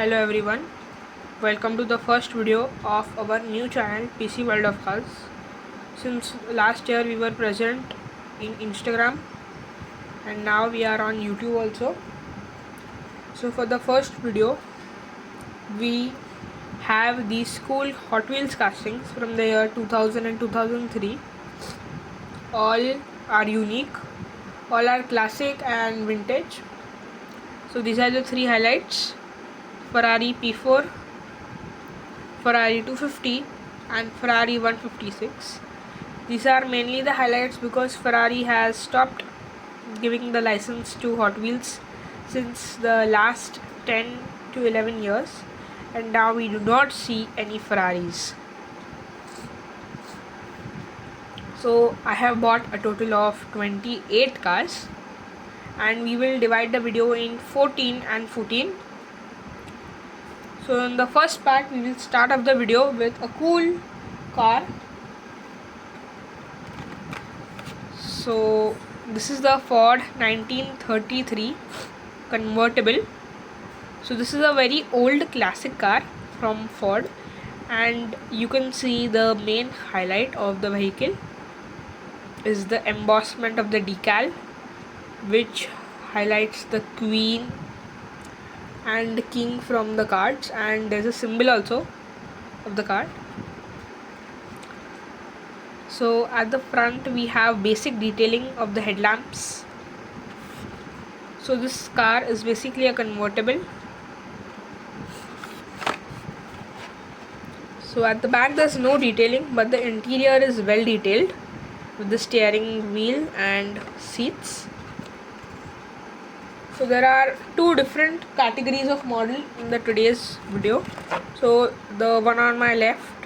Hello everyone, welcome to the first video of our new channel PC World of Cars. Since last year we were present in Instagram and now we are on YouTube also. So for the first video we have these cool Hot Wheels castings from the year 2000 and 2003. All are unique, all are classic and vintage. So these are the three highlights: Ferrari P4, Ferrari 250 and Ferrari 156. These are mainly the highlights because Ferrari has stopped giving the license to Hot Wheels since the last 10 to 11 years, and now we do not see any Ferraris. So I have bought a total of 28 cars and we will divide the video in 14 and 14. So in the first part we will start off the video with a cool car. So this is the Ford 1933 Convertible. So this is a very old classic car from Ford, and you can see the main highlight of the vehicle is the embossment of the decal, which highlights the Queen and the King from the cards, and there's a symbol also of the card. So at the front we have basic detailing of the headlamps. So this car is basically a convertible. So at the back there's no detailing, but the interior is well detailed with the steering wheel and seats. So there are two different categories of model in the today's video. So the one on my left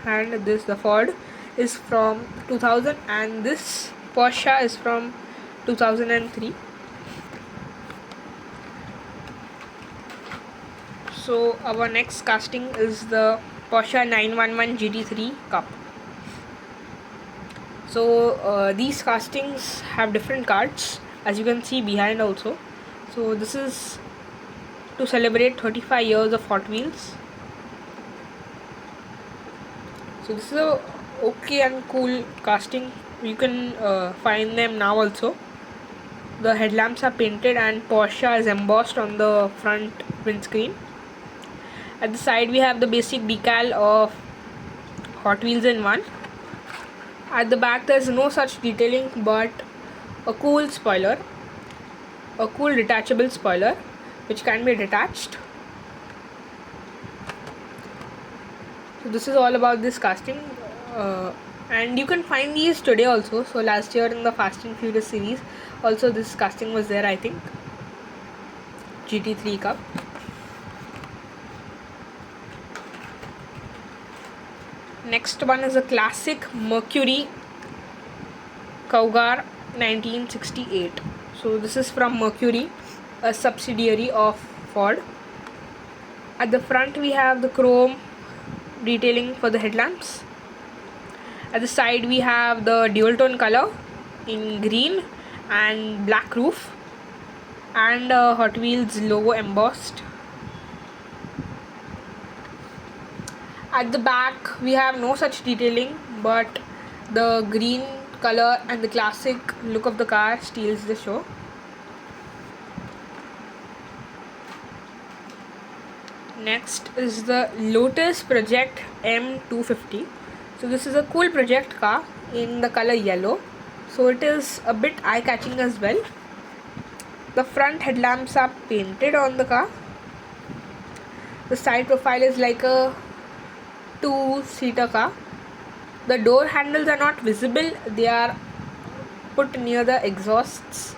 hand, this the Ford, is from 2000 and this Porsche is from 2003. So our next casting is the Porsche 911 GT3 Cup. So these castings have different cards, as you can see behind also. So this is to celebrate 35 years of Hot Wheels. So this is a okay and cool casting. You can find them now also. The headlamps are painted and Porsche is embossed on the front windscreen. At the side we have the basic decal of Hot Wheels in one. At the back there is no such detailing, but a cool spoiler, a cool detachable spoiler which can be detached. So this is all about this casting, and you can find these today also. So last year in the Fast and Furious series also this casting was there, I think. GT3 Cup. Next one is a classic Mercury Kar 1968. So this is from Mercury, a subsidiary of Ford. At the front we have the chrome detailing for the headlamps. At the side we have the dual tone color in green and black roof, and a Hot Wheels logo embossed. At the back we have no such detailing, but the green color and the classic look of the car steals the show. Next is the Lotus Project M250. So this is a cool project car in the color yellow. So it is a bit eye-catching as well. The front headlamps are painted on the car. The side profile is like a two-seater car. The door handles are not visible, they are put near the exhausts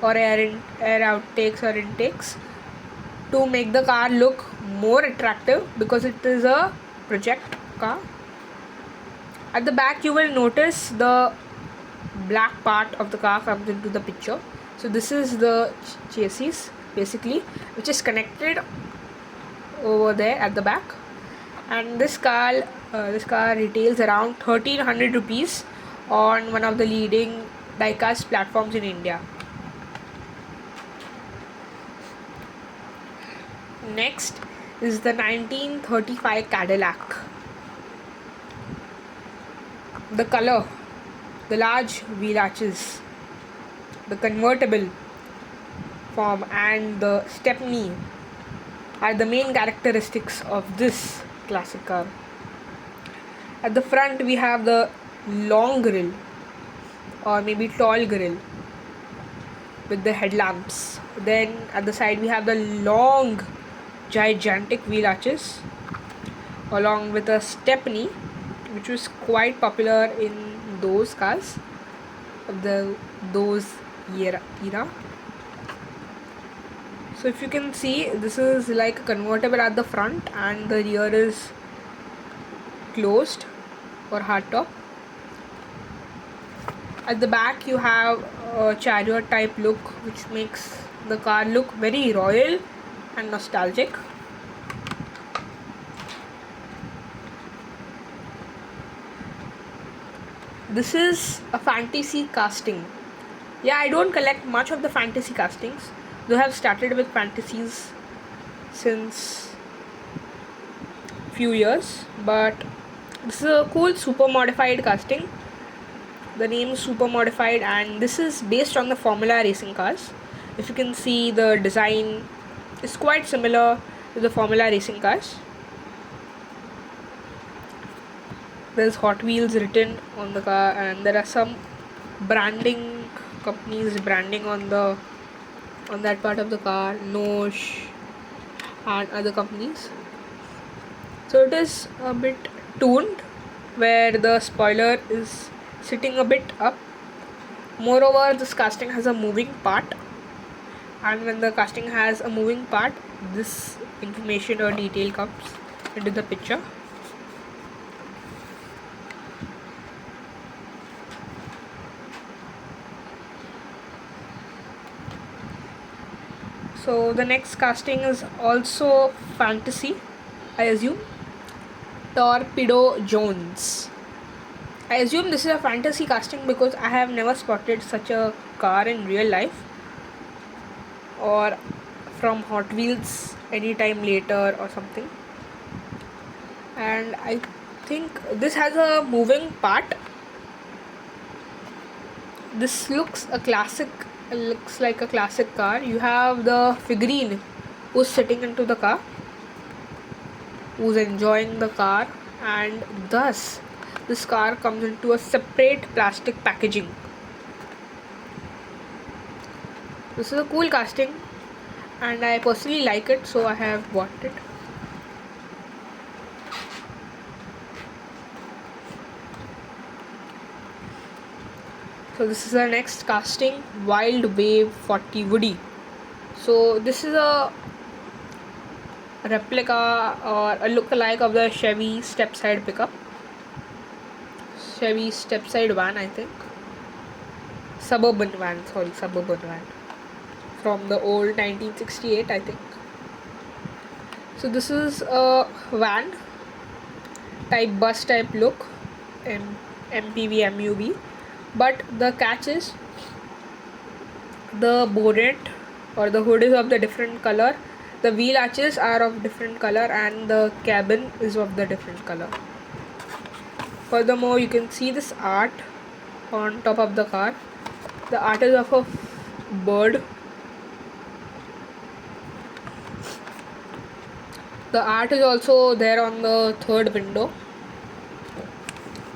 or air outtakes or intakes to make the car look more attractive because it is a project car. At the back you will notice the black part of the car comes into the picture. So this is the chassis basically, which is connected over there at the back, and this car retails around 1300 rupees on one of the leading diecast platforms in India. Next is the 1935 Cadillac. The color, the large wheel arches, the convertible form and the stepney are the main characteristics of this classic car. At the front we have the long grille or maybe tall grille with the headlamps. Then at the side we have the long gigantic wheel arches along with a stepney, which was quite popular in those cars of those era. So if you can see, this is like a convertible at the front and the rear is closed or hardtop. At the back you have a chariot type look, which makes the car look very royal and nostalgic. This is a fantasy casting. Yeah, I don't collect much of the fantasy castings, though I have started with fantasies since few years, but this is a cool super modified casting. The name is super modified and this is based on the Formula racing cars. If you can see, the design is quite similar to the Formula racing cars. There's Hot Wheels written on the car and there are some branding companies branding on that part of the car, Nosh and other companies. So it is a bit tuned where the spoiler is sitting a bit up. Moreover, this casting has a moving part, and when the casting has a moving part, this information or detail comes into the picture. So the next casting is also fantasy, I assume. Torpedo Jones. I assume this is a fantasy casting because I have never spotted such a car in real life or from Hot Wheels anytime later or something. And I think this has a moving part. This looks like a classic car. You have the figurine who's sitting into the car, who's enjoying the car, and thus this car comes into a separate plastic packaging. This is a cool casting and I personally like it, so I have bought it. So this is the next casting, Wild Wave 40 Woody. So this is a replica or a look-alike of the Chevy step-side pickup. Chevy step-side van, I think. Suburban van from the old 1968, I think. So this is a van type, bus type look, MPV, MUV, but the catch is the bonnet or the hood is of the different color, the wheel arches are of different color, and the cabin is of the different color. Furthermore, you can see this art on top of the car. The art is of a bird. The art is also there on the third window,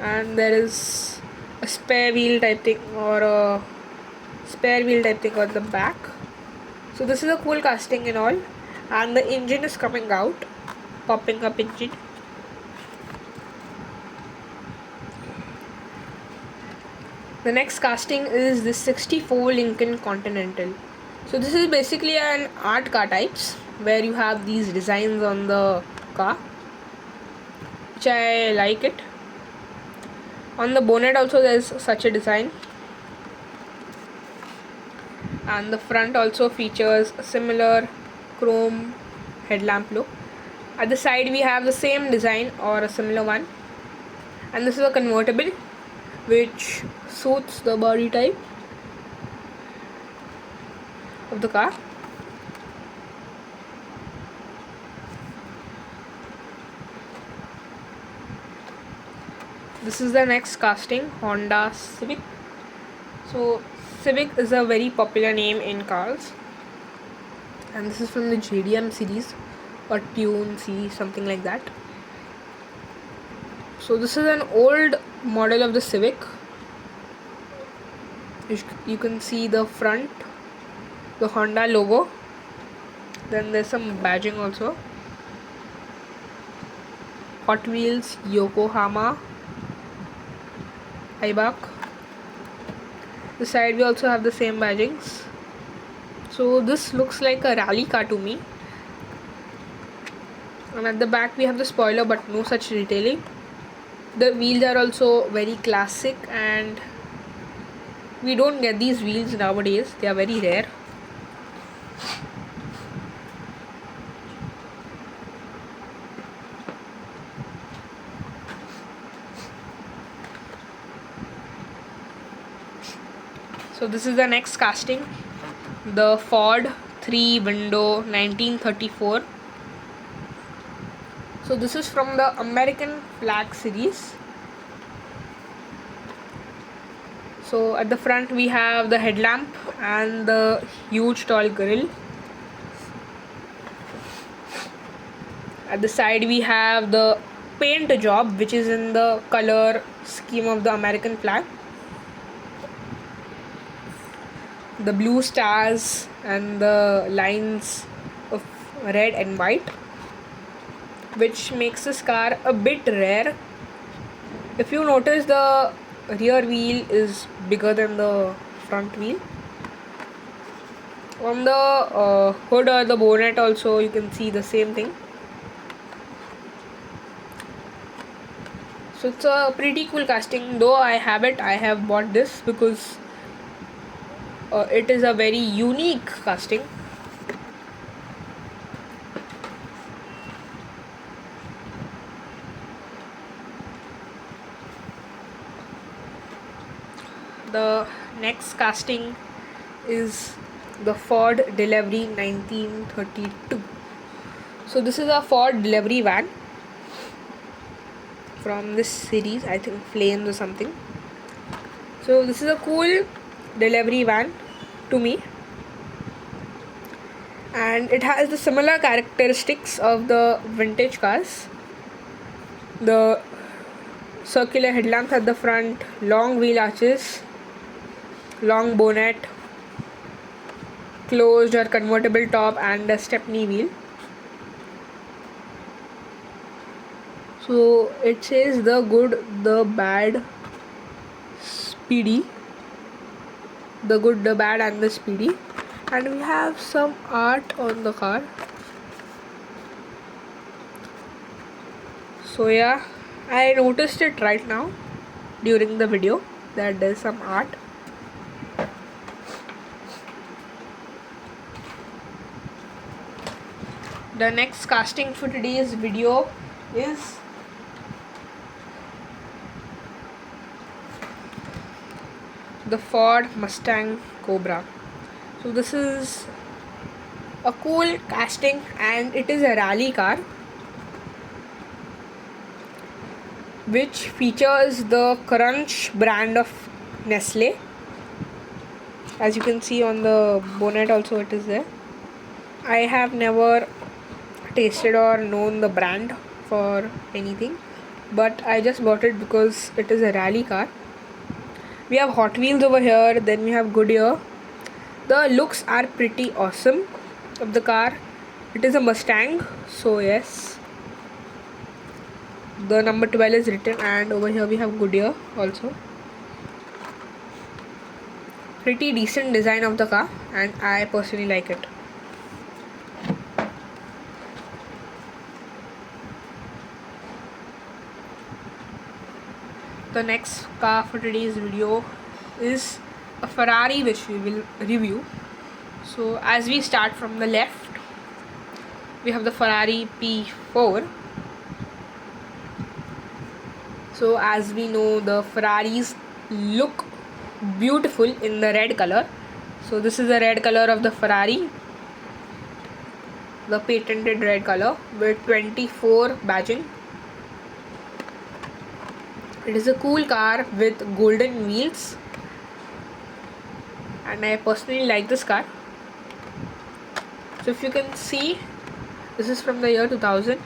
and there is a spare wheel type thing on the back. So this is a cool casting and all, and the engine is coming out, popping up engine. The next casting is the 64 Lincoln Continental. So this is basically an art car types where you have these designs on the car, which I like it. On the bonnet also there is such a design, and the front also features a similar chrome headlamp look. At the side we have the same design or a similar one, and this is a convertible which suits the body type of the car. This is the next casting, Honda Civic. So Civic is a very popular name in cars, and this is from the JDM series or Tune series, something like that. So this is an old model of the Civic. You can see the front, the Honda logo. Then there's some badging also. Hot Wheels, Yokohama, Ibach. The side we also have the same badgings. So this looks like a rally car to me. And at the back we have the spoiler, but no such detailing. The wheels are also very classic, and we don't get these wheels nowadays. They are very rare. So this is the next casting, the Ford 3-window 1934. So this is from the American flag series. So at the front we have the headlamp and the huge tall grille. At the side we have the paint job, which is in the color scheme of the American flag. The blue stars and the lines of red and white, which makes this car a bit rare. If you notice, the rear wheel is bigger than the front wheel. On the hood or the bonnet also you can see the same thing. So it's a pretty cool casting. Though I have bought this because it is a very unique casting. The next casting is the Ford Delivery 1932. So this is a Ford delivery van from this series, I think Flames or something. So this is a cool delivery van to me, and it has the similar characteristics of the vintage cars. The circular headlamps at the front, long wheel arches, long bonnet, closed or convertible top, and a stepney wheel. So it says the good, the bad, speedy. The good, the bad, and the speedy. And we have some art on the car. So yeah, I noticed it right now during the video that there's some art. The next casting for today's video is the Ford Mustang Cobra. So this is a cool casting, and it is a rally car which features the Crunch brand of Nestle. As you can see on the bonnet also it is there. I have never tasted or known the brand for anything, but I just bought it because it is a rally car. We have Hot Wheels over here, then we have Goodyear. The looks are pretty awesome of the car. It is a Mustang, so yes, the number 12 is written, and over here we have Goodyear also. Pretty decent design of the car, and I personally like it. The next car for today's video is a Ferrari, which we will review. So as we start from the left, we have the Ferrari P4. So as we know, the Ferraris look beautiful in the red color. So this is the red color of the Ferrari, the patented red color with 24 badging. It is a cool car with golden wheels, and I personally like this car. So if you can see, this is from the year 2000.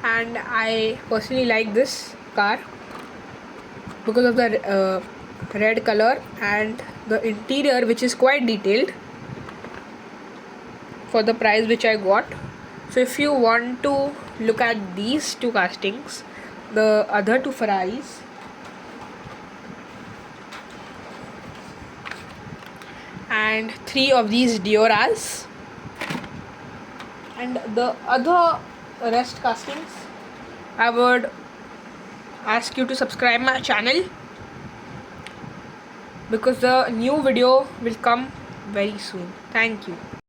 And I personally like this car because of the red color and the interior, which is quite detailed for the price which I got. So if you want to look at these two castings, the other two Ferraris, and 3 of these Dioras, and the other rest castings, I would ask you to subscribe my channel because the new video will come very soon. Thank you.